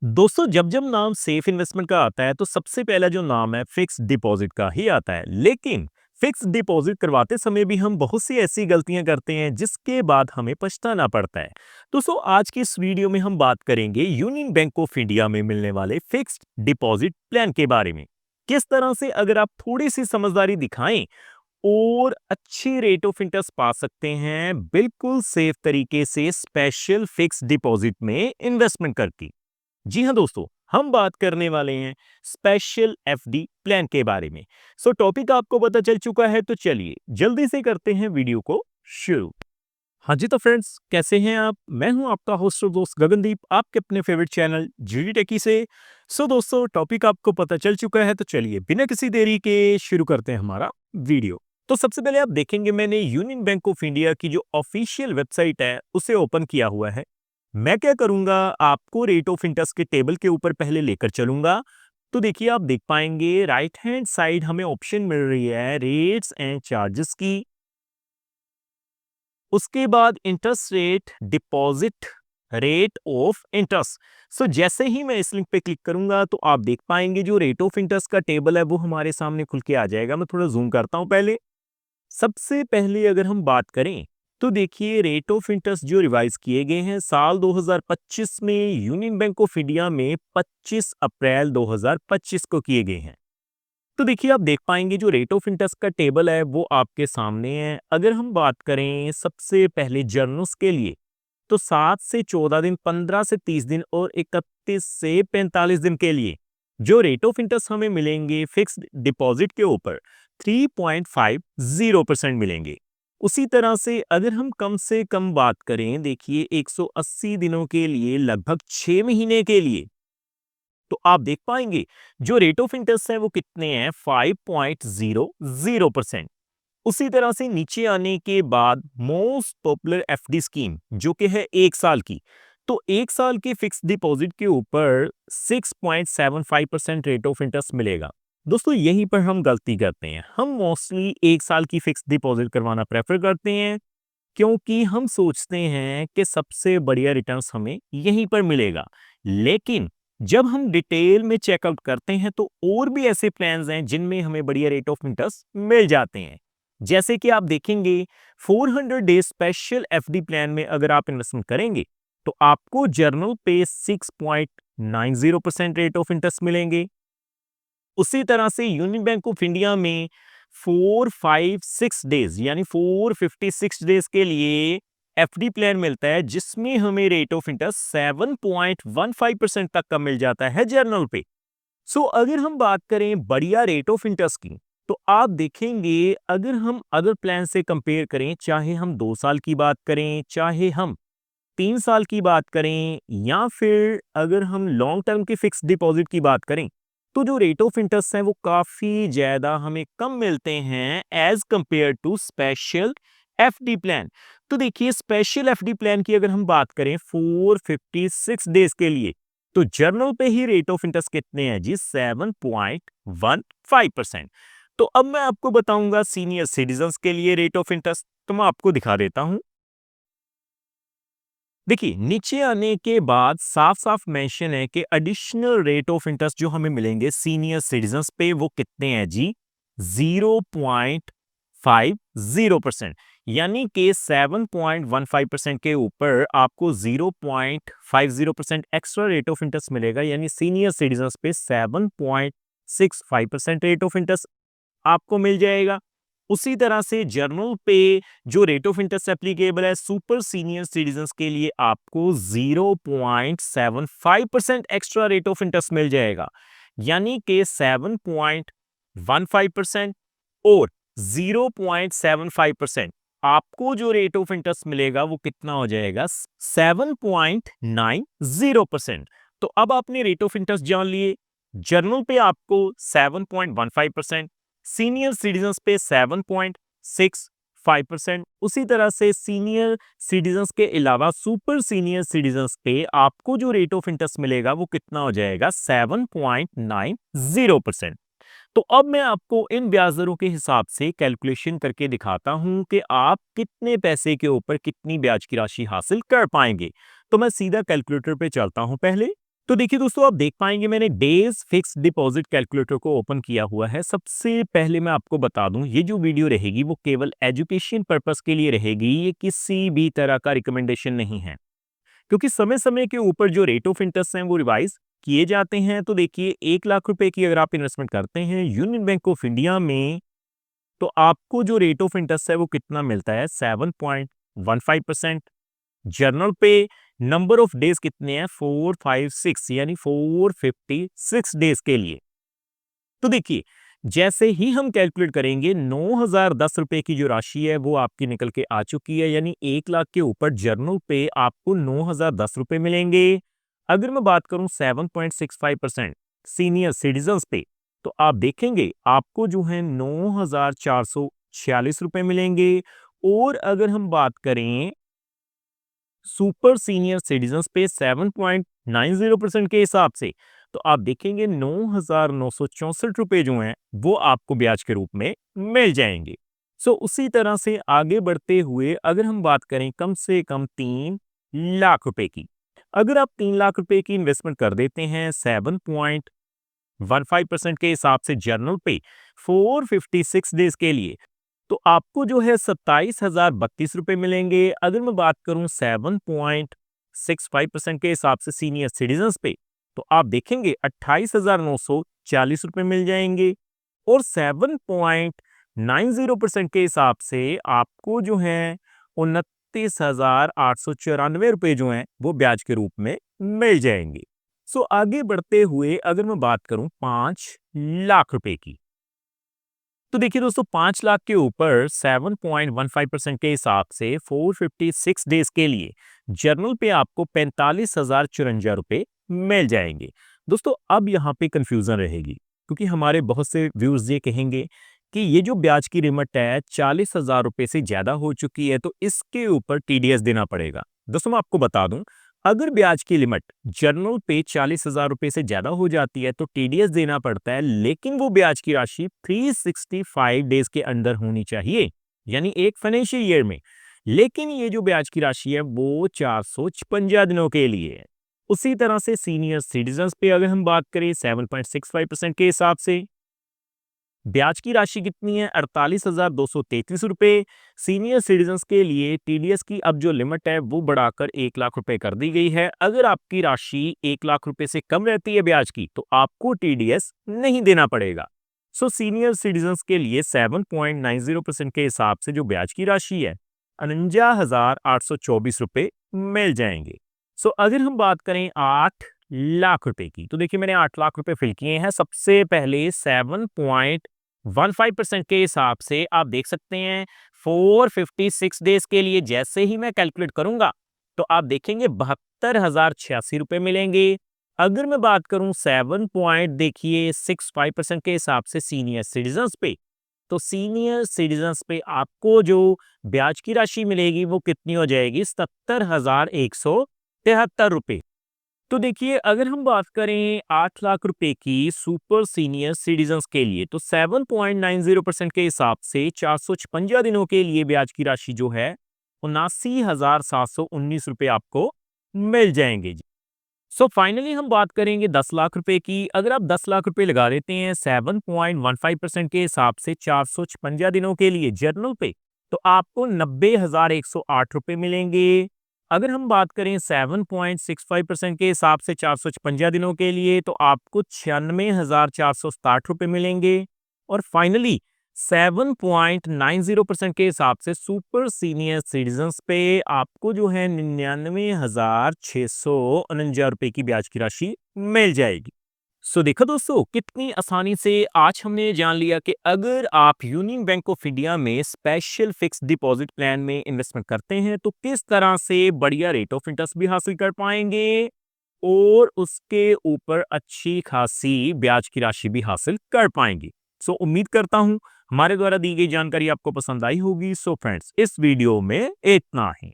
दोस्तों जब जब नाम सेफ इन्वेस्टमेंट का आता है तो सबसे पहला जो नाम है फिक्स डिपॉजिट का ही आता है। लेकिन फिक्स डिपॉजिट करवाते समय भी हम बहुत सी ऐसी गलतियां करते हैं जिसके बाद हमें पछताना पड़ता है। दोस्तों आज की इस वीडियो में हम बात करेंगे यूनियन बैंक ऑफ इंडिया में मिलने वाले फिक्स्ड डिपॉजिट प्लान के बारे में। किस तरह से अगर आप थोड़ी सी समझदारी दिखाएं और अच्छी रेट ऑफ इंटरेस्ट पा सकते हैं बिल्कुल सेफ तरीके से स्पेशल फिक्स डिपॉजिट में इन्वेस्टमेंट करके। जी हाँ दोस्तों, हम बात करने वाले हैं स्पेशल एफडी प्लान के बारे में। सो टॉपिक आपको पता चल चुका है तो चलिए जल्दी से करते हैं वीडियो को शुरू। हाँ जी तो फ्रेंड्स, कैसे हैं आप? मैं हूं आपका होस्ट और दोस्त गगनदीप, आपके अपने फेवरेट चैनल जीडी टेकी से। सो दोस्तों टॉपिक आपको पता चल चुका है तो चलिए बिना किसी देरी के शुरू करते हैं हमारा वीडियो। तो सबसे पहले आप देखेंगे मैंने यूनियन बैंक ऑफ इंडिया की जो ऑफिशियल वेबसाइट है उसे ओपन किया हुआ है। मैं क्या करूंगा, आपको रेट ऑफ इंटरेस्ट के टेबल के ऊपर पहले लेकर चलूंगा। तो देखिए आप देख पाएंगे राइट हैंड साइड हमें ऑप्शन मिल रही है रेट्स एंड चार्जेस की। उसके बाद interest rate, deposit rate of interest. So जैसे ही मैं इस लिंक पे क्लिक करूंगा तो आप देख पाएंगे जो रेट ऑफ इंटरेस्ट का टेबल है वो हमारे सामने खुल के आ जाएगा। मैं थोड़ा जूम करता हूं पहले। सबसे पहले अगर हम बात करें तो देखिए रेट ऑफ इंटरेस्ट जो रिवाइज किए गए हैं साल 2025 में यूनियन बैंक ऑफ इंडिया में 25 अप्रैल 2025 को किए गए हैं। तो देखिए आप देख पाएंगे जो रेट ऑफ इंटरेस्ट का टेबल है वो आपके सामने है। अगर हम बात करें सबसे पहले जर्नल्स के लिए तो 7 से 14 दिन, 15 से 30 दिन और 31 से 45 दिन के लिए जो रेट ऑफ इंटरेस्ट हमें मिलेंगे फिक्स्ड डिपॉजिट के ऊपर 3.50% मिलेंगे। उसी तरह से अगर हम कम से कम बात करें, देखिए 180 दिनों के लिए लगभग 6 महीने के लिए तो आप देख पाएंगे जो रेट ऑफ इंटरेस्ट है वो कितने हैं 5.00%। उसी तरह से नीचे आने के बाद मोस्ट पॉपुलर एफडी स्कीम जो कि है 1 साल की, तो 1 साल के फिक्स डिपॉजिट के ऊपर 6.75% रेट ऑफ इंटरेस्ट मिलेगा। दोस्तों यहीं पर हम गलती करते हैं, हम मोस्टली 1 साल की फिक्स डिपॉजिट करवाना प्रेफर करते हैं क्योंकि हम सोचते हैं कि सबसे बढ़िया रिटर्न्स हमें यहीं पर मिलेगा। लेकिन जब हम डिटेल में चेकआउट करते हैं तो और भी ऐसे प्लान्स हैं जिनमें हमें बढ़िया रेट ऑफ इंटरेस्ट मिल जाते हैं। जैसे कि आप देखेंगे 400 डेज स्पेशल एफडी प्लान में अगर आप इन्वेस्टमेंट करेंगे तो आपको जर्नल पे 6.90% रेट ऑफ इंटरेस्ट मिलेंगे। उसी तरह से यूनियन बैंक ऑफ इंडिया में 456 डेज यानी 456 डेज के लिए एफडी प्लान मिलता है जिसमें हमें रेट ऑफ इंटरेस्ट 7.15% तक का मिल जाता है जर्नल पे। सो अगर हम बात करें बढ़िया रेट ऑफ इंटरेस्ट की तो आप देखेंगे अगर हम अदर प्लान से कंपेयर करें, चाहे हम 2 साल की बात करें, चाहे हम 3 साल की बात करें, या फिर अगर हम लॉन्ग टर्म की फिक्स डिपॉजिट की बात करें, तो जो रेट ऑफ इंटरेस्ट है वो काफी ज्यादा हमें कम मिलते हैं as compare to special FD plan. तो देखिए स्पेशल एफडी प्लान की अगर हम बात करें 456 डेज के लिए तो जर्नल पे ही रेट ऑफ इंटरेस्ट कितने हैं जी 7.15%। तो अब मैं आपको बताऊंगा सीनियर सिटीजन्स के लिए रेट ऑफ इंटरेस्ट, तो मैं आपको दिखा देता हूं। देखिए नीचे आने के बाद साफ साफ मेंशन है कि एडिशनल रेट ऑफ इंटरेस्ट जो हमें मिलेंगे सीनियर सिटीजन्स पे वो कितने हैं जी 0.50%, यानी कि 7.15% के ऊपर आपको 0.50% एक्स्ट्रा रेट ऑफ इंटरेस्ट मिलेगा, यानी सीनियर सिटीजन्स पे 7.65% रेट ऑफ इंटरेस्ट आपको मिल जाएगा। उसी तरह से जर्नल पे जो रेट ऑफ इंटरेस्ट एप्लीकेबल है सुपर सीनियर सिटीजन्स के लिए आपको 0.75% एक्स्ट्रा रेट ऑफ इंटरेस्ट मिल जाएगा, यानी कि 7.15% और 0.75% आपको जो रेट ऑफ इंटरेस्ट मिलेगा वो कितना हो जाएगा 7.90%। तो अब आपने रेट ऑफ इंटरेस्ट जान लिए। जर्नल पे आपको 7.15%, सीनियर सिटीजन्स पे 7.65%, उसी तरह से सीनियर सिटीजन्स के अलावा सुपर सीनियर सिटीजन्स पे आपको जो रेट ऑफ इंटरेस्ट मिलेगा वो कितना हो जाएगा 7.90%। तो अब मैं आपको इन ब्याज दरों के हिसाब से कैलकुलेशन करके दिखाता हूं कि आप कितने पैसे के ऊपर कितनी ब्याज की राशि हासिल कर पाएंगे। तो मैं सीधा कैलकुलेटर पे चलता हूं पहले। तो देखिए दोस्तों, आप देख पाएंगे मैंने डेज फिक्स डिपॉजिट कैलकुलेटर को ओपन किया हुआ है। सबसे पहले मैं आपको बता दूं, ये जो वीडियो रहेगी वो केवल एजुकेशन पर्पस के लिए रहेगी। ये किसी भी तरह का रिकमेंडेशन नहीं है, क्योंकि समय समय के ऊपर जो रेट ऑफ इंटरेस्ट हैं वो रिवाइज किए जाते हैं। तो देखिए, 1 लाख रुपए की अगर आप इन्वेस्टमेंट करते हैं यूनियन बैंक ऑफ इंडिया में, तो आपको जो रेट ऑफ इंटरेस्ट है वो कितना मिलता है? 7.15%। जर्नल पे नंबर ऑफ डेज कितने हैं? 456, यानी 456 डेज के लिए। तो देखिए, जैसे ही हम कैलकुलेट करेंगे, 9,010 रुपए की जो राशि है वो आपकी निकल के आ चुकी है, यानी 1 लाख के ऊपर जर्नल पे आपको 9,010 रुपए मिलेंगे। अगर मैं बात करूं 7.65% सीनियर सिटीजन पे, तो आप देखेंगे आपको जो है 9,446 रुपए मिलेंगे। और अगर हम बात करें सुपर सीनियर सिटीजन्स पे 7.90% के हिसाब से, तो आप देखेंगे 9,964 रुपए जो हैं वो आपको ब्याज के रूप में मिल जाएंगे। सो उसी तरह से आगे बढ़ते हुए अगर हम बात करें कम से कम 3 लाख रुपए की, अगर आप 3 लाख रुपए की इन्वेस्टमेंट कर देते हैं 7.15% के हिसाब से जर्नल पे 456 डेज के लिए, तो आपको जो है 27,032 रुपए मिलेंगे। अगर मैं बात करूं 7.65% के हिसाब से सीनियर सिटीजन्स पे, तो आप देखेंगे 28,940 रुपए मिल जाएंगे। और 7.90% के हिसाब से आपको जो है 29,894 रुपए जो हैं वो ब्याज के रूप में मिल जाएंगे। सो आगे बढ़ते हुए अगर मैं बात करूं 5 लाख रुपए की, तो देखिए दोस्तों, 5 लाख के ऊपर 7.15% के हिसाब से 456 डेज के लिए जर्नल पे आपको 45,054 रुपए मिल जाएंगे। दोस्तों, अब यहाँ पे कंफ्यूजन रहेगी, क्योंकि हमारे बहुत से व्यूअर्स ये कहेंगे कि ये जो ब्याज की लिमिट है 40,000 रुपए से ज्यादा हो चुकी है, तो इसके ऊपर टीडीएस देना पड़ेगा। दोस्तों, मैं आपको बता दूं, अगर ब्याज की लिमिट जर्नल पे 40,000 रुपए से ज्यादा हो जाती है तो टीडीएस देना पड़ता है, लेकिन वो ब्याज की राशि 365 डेज के अंदर होनी चाहिए, यानी एक फाइनेंशियल ईयर में। लेकिन ये जो ब्याज की राशि है वो 456 दिनों के लिए है। उसी तरह से सीनियर सिटीजन्स पे अगर हम बात करें 7.65% के हिसाब से ब्याज की राशि कितनी है? 48,233 रुपए। सीनियर सिटीजन्स के लिए टीडीएस की अब जो लिमिट है वो बढ़ाकर 1 लाख रुपए कर दी गई है। अगर आपकी राशि 1 लाख रुपए से कम रहती है ब्याज की, तो आपको टीडीएस नहीं देना पड़ेगा। सो सीनियर सिटीजन्स के लिए 7.90% के हिसाब से जो ब्याज की राशि है 49,824 रुपए मिल जाएंगे। सो अगर हम बात करें 8 लाख रुपए की, तो देखिए मैंने 8 लाख रुपए फिल किए हैं। सबसे पहले 7.15% के हिसाब से आप देख सकते हैं 456 डेज के लिए जैसे ही मैं कैलकुलेट करूंगा, तो आप देखेंगे 72,086 रुपए मिलेंगे। अगर मैं बात करूं 7.65% के हिसाब से सीनियर सिटीजन्स पे, तो सीनियर सिटीजन्स पे आपको जो ब्याज की राशि मिलेगी वो कितनी हो जाएगी? 77,173 रुपए। तो देखिए, अगर हम बात करें 8 लाख रुपए की सुपर सीनियर सिटीजन्स के लिए, तो 7.90% के हिसाब से 456 दिनों के लिए ब्याज की राशि जो है 79,719 रुपए आपको मिल जाएंगे जी। सो फाइनली हम बात करेंगे 10 लाख रुपए की। अगर आप 10 लाख रुपए लगा देते हैं 7.15% के हिसाब से 456 दिनों के लिए जर्नल पे, तो आपको 90,108 रुपए मिलेंगे। अगर हम बात करें 7.65% के हिसाब से 456 दिनों के लिए, तो आपको 96,467 रुपए मिलेंगे। और फाइनली 7.90% के हिसाब से सुपर सीनियर सिटीजन्स पे आपको जो है 99,649 रुपए की ब्याज की राशि मिल जाएगी। सो देखो दोस्तों, कितनी आसानी से आज हमने जान लिया कि अगर आप यूनियन बैंक ऑफ इंडिया में स्पेशल फिक्स डिपॉजिट प्लान में इन्वेस्टमेंट करते हैं तो किस तरह से बढ़िया रेट ऑफ इंटरेस्ट भी हासिल कर पाएंगे और उसके ऊपर अच्छी खासी ब्याज की राशि भी हासिल कर पाएंगे। सो उम्मीद करता हूं हमारे द्वारा दी गई जानकारी आपको पसंद आई होगी। सो फ्रेंड्स, इस वीडियो में इतना ही।